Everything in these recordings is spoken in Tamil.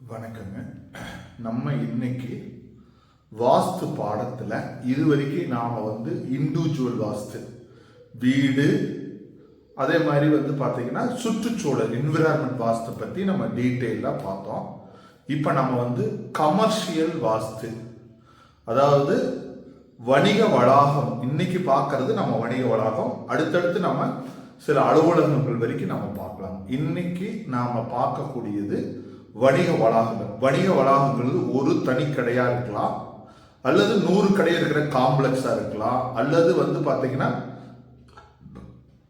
வணக்கங்க. நம்ம இன்னைக்கு வாஸ்து பாடத்தில் இதுவரைக்கும் நாம் இண்டிவிஜுவல் வாஸ்து வீடு, அதே மாதிரி பார்த்தீங்கன்னா சுற்றுச்சூழல் என்விரான்மெண்ட் வாஸ்து பற்றி நம்ம டீட்டெயிலாக பார்த்தோம். இப்போ நம்ம கமர்ஷியல் வாஸ்து, அதாவது வணிக வளாகம் இன்னைக்கு பார்க்கறது நம்ம வணிக வளாகம். அடுத்தடுத்து நம்ம சில அலுவலகங்கள் வரைக்கும் நம்ம பார்க்கலாம். இன்னைக்கு நாம பார்க்கக்கூடியது வணிக வளாகங்கள். வணிக வளாகங்கள் ஒரு தனி கடையா இருக்கலாம், அல்லது 100 கடை இருக்கிற காம்ப்ளெக்ஸா இருக்கலாம், அல்லது பாத்தீங்கன்னா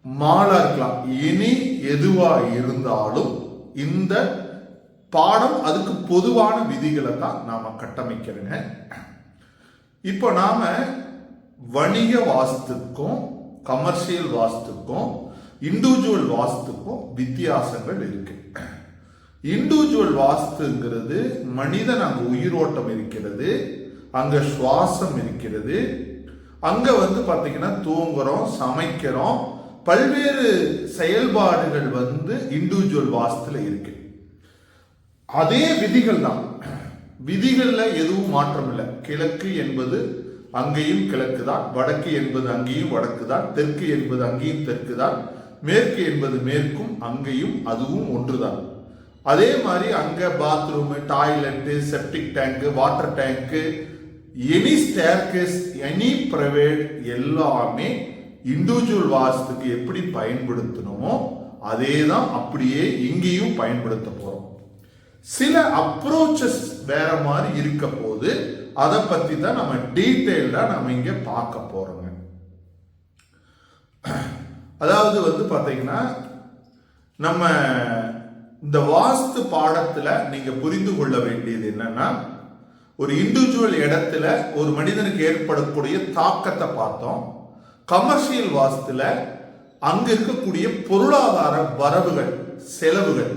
மாலா இருக்கலாம். இனி எதுவா இருந்தாலும் இந்த பாடம் அதுக்கு பொதுவான விதிகளை தான் நாம கட்டமைக்கிறோங்க. இப்போ நாம வணிக வாஸ்துக்கும் கமர்ஷியல் வாஸ்துக்கும் இண்டிவிஜுவல் வாஸ்துக்கும் வித்தியாசங்கள் இருக்கு. இண்டிவிஜுவல் வாஸ்துங்கிறது மனிதன் அங்க உயிரோட்டம் இருக்கிறது, அங்க சுவாசம் இருக்கிறது, அங்க பாத்தீங்கன்னா தூங்குறோம், சமைக்கிறோம், பல்வேறு செயல்பாடுகள் இண்டிவிஜுவல் வாஸ்துல இருக்கு. அதே விதிகள் தான், விதிகள்ல எதுவும் மாற்றம் இல்லை. கிழக்கு என்பது அங்கேயும் கிழக்கு தான், வடக்கு என்பது அங்கேயும் வடக்கு தான், தெற்கு என்பது அங்கேயும் தெற்கு தான், மேற்கு என்பது மேற்கும் அங்கேயும் அதுவும் ஒன்றுதான். அதே மாதிரி அங்க bathroom, toilet, septic tank, water tank, any staircase, any private எல்லாமே இண்டிவிஜுவல் வாஸ்துக்கு எப்படி பயன்படுத்தணுமோ அதே தான் அப்படியே இங்கேயும் பயன்படுத்த போறோம். சில அப்ரோச்சஸ் வேற மாதிரி இருக்க போது அதை பத்தி தான் நம்ம டீட்டெயிலா நம்ம இங்க பார்க்க போறோங்க. அதாவது பாத்தீங்கன்னா நம்ம இந்த வாஸ்து பாடத்துல நீங்க புரிந்து கொள்ள வேண்டியது என்னன்னா, ஒரு இண்டிவிஜுவல் இடத்துல ஒரு மனிதனுக்கு ஏற்படக்கூடிய தாக்கத்தை பார்த்தோம். கமர்ஷியல் வாஸ்துல அங்க இருக்கக்கூடிய பொருளாதார வரவுகள், செலவுகள்,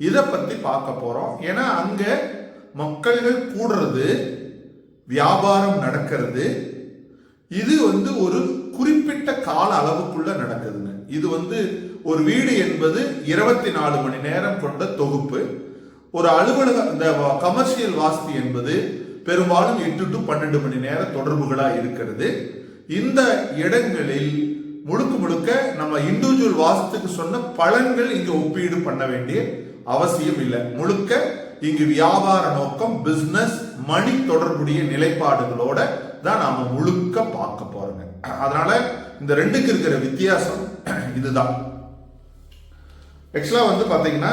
இதை பத்தி பார்க்க போறோம். ஏன்னா அங்க மக்கள்கள் கூடுறது, வியாபாரம் நடக்கிறது, இது ஒரு குறிப்பிட்ட கால அளவுக்குள்ள நடக்குதுங்க. இது ஒரு வீடு என்பது 24 மணி நேரம் கொண்ட தொகுப்பு. ஒரு அலுவலக இந்த கமர்ஷியல் வாஸ்து என்பது பெரும்பாலும் 8 to 12 மணி நேர தொடர்புகளா இருக்கிறது. இந்த இடங்களில் முழுக்க முழுக்க நம்ம இண்டிவிஜுவல் வாஸ்துக்கு சொன்ன பலன்கள் இங்க ஒப்பீடு பண்ண வேண்டிய அவசியம் இல்லை. முழுக்க இங்கு வியாபார நோக்கம், பிசினஸ், மணி தொடர்புடைய நிலைப்பாடுகளோட தான் நாம முழுக்க பார்க்க போறோங்க. அதனால இந்த ரெண்டுக்கு இருக்கிற வித்தியாசம் இதுதான். ஆக்சுவலா பாத்தீங்கன்னா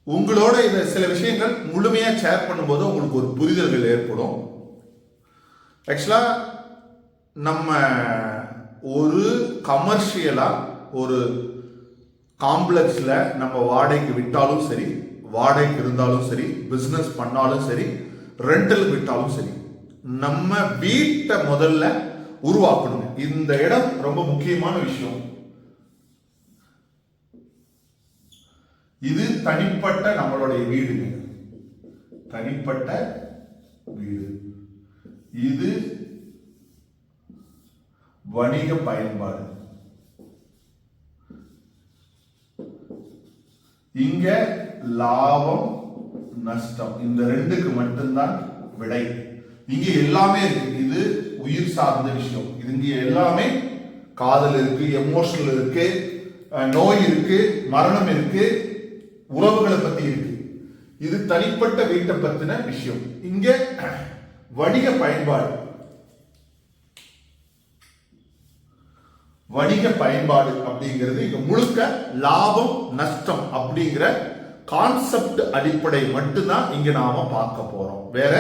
உங்களோட இந்த சில விஷயங்கள் முழுமையா ஷேர் பண்ணும்போது உங்களுக்கு ஒரு புரிதல்கள் ஏற்படும். ஆக்சுவலா நம்ம ஒரு கமர்ஷியலா ஒரு காம்ப்ளெக்ஸ்ல நம்ம வாடகைக்கு விட்டாலும் சரி, வாடகைக்கு இருந்தாலும் சரி, பிசினஸ் பண்ணாலும் சரி, ரெண்டல் விட்டாலும் சரி, நம்ம வீட்டை முதல்ல உருவாக்கணும். இந்த இடம் ரொம்ப முக்கியமான விஷயம். இது தனிப்பட்ட நம்மளுடைய வீடுங்க, தனிப்பட்ட வீடு. இது வணிக பயன்பாடு. இங்க லாபம், நஷ்டம், இந்த ரெண்டுக்கு மட்டும்தான் விடை. இங்க எல்லாமே இருக்கு. இது உயிர் சார்ந்த விஷயம். இது இங்க எல்லாமே காதல் இருக்கு, எமோஷனல் இருக்கு, நோய் இருக்கு, மரணம் இருக்கு, உறவுகளை பத்தி இருக்கு. இது தனிப்பட்ட வீட்டை பத்தின விஷயம். இங்க வணிக பயன்பாடு, வணிக பயன்பாடு அப்படிங்கிறது இங்க முழுக்க லாபம் நஷ்டம் அப்படிங்கிற கான்செப்ட் அடிப்படை மட்டும்தான் இங்க நாம பார்க்க போறோம். வேற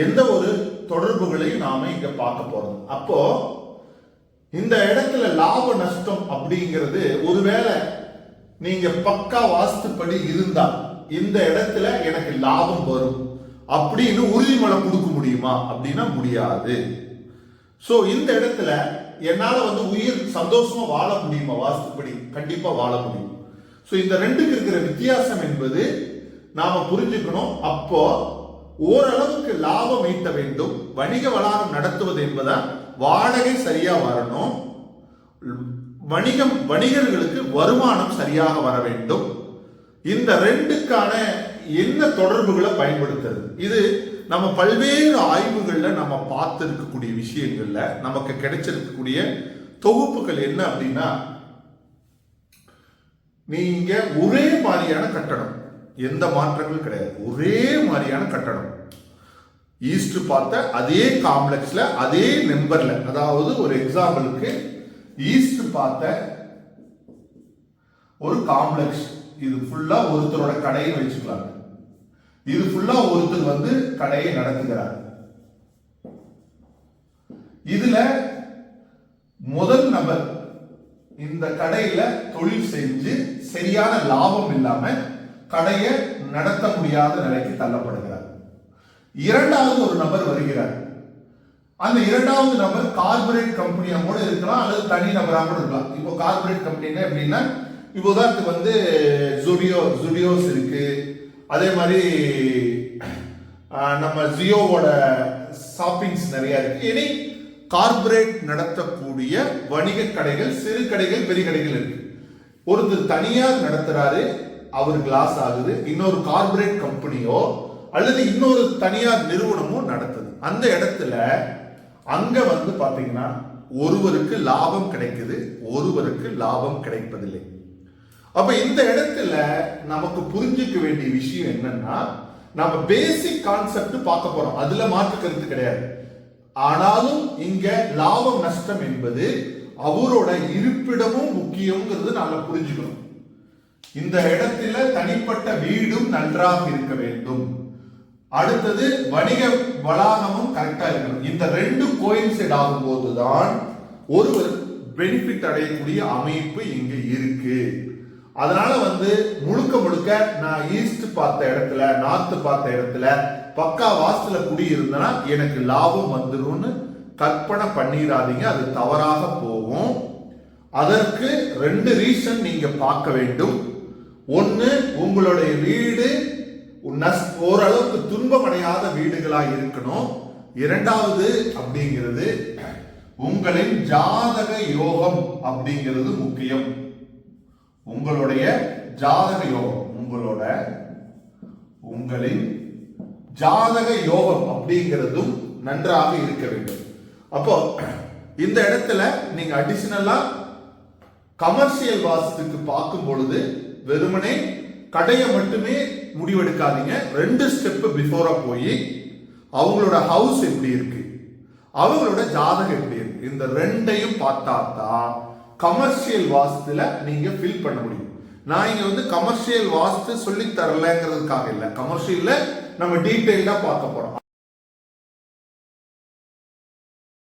எந்த ஒரு தொடர்புகளையும் நாம இங்க பார்க்க போறோம். அப்போ இந்த இடத்துல லாப நஷ்டம் அப்படிங்கிறது, ஒருவேளை நீங்க பக்கா வாஸ்துப்படி இருந்தா இந்த இடத்துல எனக்கு லாபம் வரும் அப்படின்னு உறுதிமொழி கொடுக்க முடியுமா அப்படின்னா முடியாது. சோ இந்த இடத்துல என்னால உயிர் சந்தோஷமா வாழ முடியுமா வாஸ்துப்படி? கண்டிப்பா வாழ முடியும். சோ இந்த ரெண்டுக்கு இருக்கிற வித்தியாசம் என்பது நாம புரிஞ்சுக்கணும். அப்போ ஓரளவுக்கு லாபம் ஈட்ட வேண்டும். வணிக வளாகம் நடத்துவது என்பதால் வாடகை சரியா வரணும், வணிகர்களுக்கு வருமானம் சரியாக வர வேண்டும். இந்த ரெண்டுக்கான என்ன தொடர்புகளை பயன்படுத்துறது? இது நம்ம பல்வேறு ஆய்வுகள்ல நம்ம பார்த்து இருக்கக்கூடிய விஷயங்கள்ல நமக்கு கிடைச்சிருக்கக்கூடிய தொகுப்புகள் என்ன அப்படின்னா, நீங்க ஒரே மாதிரியான கட்டடம், எந்த மாற்றங்களும் கிடையாது, ஒரே மாதிரியான கட்டடம், ஈஸ்ட் பார்த்த அதே காம்ப்ளெக்ஸ்ல அதே நம்பர்ல, அதாவது ஒரு எக்ஸாம்பிளுக்கு ஈஸ்ட் பார்த்த ஒரு காம்ப்ளெக்ஸ், இது ஃபுல்லா ஒருத்தரோட கடையை வச்சுக்கலாம், இது ஃபுல்லா ஒருத்தர் வந்து கடையை நடத்துகிறார். இதுல முதல் நபர் இந்த கடையில தொழில் செஞ்சு சரியான லாபம் இல்லாம கடையை நடத்த முடியாத நிலைக்கு தள்ளப்படுகிறார். இரண்டாவது ஒரு நபர் வருகிறார். அந்த இரண்டாவது நபர் கார்பரேட் கம்பெனியா கூட இருக்கலாம் அல்லது தனி நபராக கூட இருக்கலாம். இப்போ கார்பரேட் கம்பெனினா எப்படின்னா, இப்போ உதாரணத்துக்கு வந்து ஜுடியோஸ் இருக்கு, அதே மாதிரி நம்ம ஜியோவோட ஷாப்பிங்ஸ் நிறைய இருக்கு. இனி கார்பரேட் நடத்தக்கூடிய வணிக கடைகள், சிறு கடைகள், பெரிய கடைகள் இருக்கு. ஒருத்தர் தனியார் நடத்துறாரு, அவர் கிளாஸ் ஆகுது, இன்னொரு கார்பரேட் கம்பெனியோ அல்லது இன்னொரு தனியார் நிறுவனமோ நடத்துது. அந்த இடத்துல அங்க வந்து பாத்தீங்கன்னா ஒருவருக்கு லாபம் கிடைக்குது, ஒருவருக்கு லாபம் கிடைப்பதில்லை. அப்ப இந்த இடத்துல நமக்கு புரிஞ்சுக்க வேண்டிய விஷயம் என்னன்னா, நம்ம பேசிக் கான்செப்ட் பார்க்க போறோம், அதுல மாற்று கருத்து கிடையாது. ஆனாலும் இங்க லாபம் நஷ்டம் என்பது அவரோட இருப்பிடமும் முக்கியம்ங்கிறது நாம புரிஞ்சுக்கணும். இந்த இடத்துல தனிப்பட்ட வீடும் நன்றாக இருக்க வேண்டும், அடுத்தது வணிக வளாகமும் கரெக்டா இருக்கணும். இந்த ரெண்டு கோயின்சைட் ஆகும் போதுதான் ஒருவர் பெனிஃபிட் அடையக்கூடிய அமைப்பு இங்க இருக்கு. அதனால வந்து முழுக்க முழுக்க நான் ஈஸ்ட் பார்த்த இடத்துல, நார்த் பார்த்த இடத்துல பக்கா வாஸ்துல குடி இருந்தனா எனக்கு லாபம் வந்துரும்னு கற்பனை பண்ணிடாதீங்க, அது தவறாக போகும். அதற்கு ரெண்டு ரீசன் நீங்க பார்க்க வேண்டும். ஒன்னு, உங்களுடைய வீடு ஓரளவுக்கு துன்பம் அடையாத வீடுகளா இருக்கணும். இரண்டாவது அப்படிங்கிறது உங்களின் ஜாதக யோகம் அப்படிங்கிறது முக்கியம். உங்களுடைய ஜாதக யோகம், உங்களின் ஜாதக யோகம் அப்படிங்கிறதும் நன்றாக இருக்க வேண்டும். அப்போ இந்த இடத்துல நீங்க அடிஷனலா கமர்ஷியல் வாஸ்துக்கு பார்க்கும் பொழுது வெறுமனே கடையை மட்டுமே முடிவெடுக்காதீங்க. ரெண்டு ஸ்டெப் பிஃபோரா போய் அவங்களோட ஹவுஸ் எப்படி இருக்கு, அவங்களோட ஜாதகம் எப்படி இருக்கு, இந்த ரெண்டையும் பார்த்தாதான் கமர்ஷியல் வாஸ்துல நீங்க ஃபில் பண்ண முடியும். நான் இங்க வந்து கமர்ஷியல் வாஸ்து சொல்லி தரலங்கிறதுக்காக இல்ல, கமர்ஷியல்ல நம்ம டீடைலா பார்க்க போறோம்.